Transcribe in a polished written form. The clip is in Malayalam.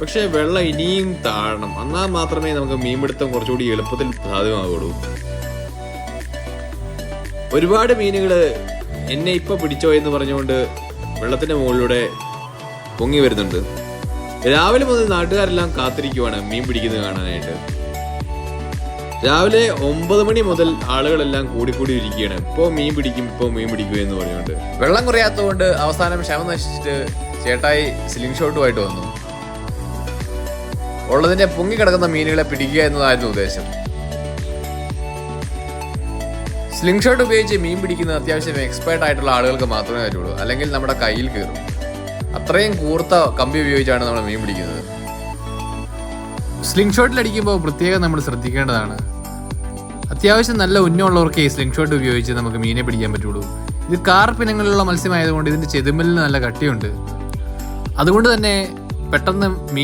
പക്ഷെ വെള്ളം ഇനിയും താഴണം, എന്നാൽ മാത്രമേ നമുക്ക് മീൻപിടുത്തം കുറച്ചുകൂടി എളുപ്പത്തിൽ സാധ്യമാകുള്ളൂ. ഒരുപാട് മീനുകള് എന്നെ ഇപ്പൊ പിടിച്ചോ എന്ന് പറഞ്ഞുകൊണ്ട് വെള്ളത്തിന്റെ മുകളിലൂടെ പൊങ്ങി വരുന്നുണ്ട്. രാവിലെ മുതൽ നാട്ടുകാരെല്ലാം കാത്തിരിക്കുവാണ് മീൻ പിടിക്കുന്നത് കാണാനായിട്ട്. രാവിലെ 9 മണി മുതൽ ആളുകളെല്ലാം കൂടി ഇരിക്കുകയാണ്. ഇപ്പോ മീൻ പിടിക്കും എന്ന് പറഞ്ഞുകൊണ്ട്. വെള്ളം കുറയാത്തതുകൊണ്ട് അവസാനം ക്ഷമ നശിച്ചിട്ട് ചേട്ടായി സ്ലിംഗ് ഷോട്ടുമായിട്ട് വന്നു. ഉള്ളതിന്റെ പൊങ്ങിക്കിടക്കുന്ന മീനുകളെ പിടിക്കുക എന്നതായിരുന്നു ഉദ്ദേശം. സ്ലിംഗ് ഷോട്ട് ഉപയോഗിച്ച് മീൻ പിടിക്കുന്നത് അത്യാവശ്യം എക്സ്പേർട്ട് ആയിട്ടുള്ള ആളുകൾക്ക് മാത്രമേ പറ്റുള്ളൂ, അല്ലെങ്കിൽ നമ്മുടെ കയ്യിൽ കയറും. അത്രയും കൂർത്ത കമ്പി ഉപയോഗിച്ചാണ് നമ്മൾ മീൻ പിടിക്കുന്നത്. സ്ലിംഗ് ഷോട്ടിൽ അടിക്കുമ്പോൾ പ്രത്യേകം നമ്മൾ ശ്രദ്ധിക്കേണ്ടതാണ്. അത്യാവശ്യം നല്ല ഉന്നമുള്ളവർക്ക് ഈ സ്ലിംഗ് ഷോട്ട് ഉപയോഗിച്ച് നമുക്ക് മീനെ പിടിക്കാൻ പറ്റുള്ളൂ. ഇത് കാർപ്പിനങ്ങളിലുള്ള മത്സ്യമായതുകൊണ്ട് ഇതിന്റെ ചെതുമ്പലിന് നല്ല കട്ടിയുണ്ട്. അതുകൊണ്ട് തന്നെ പെട്ടെന്ന്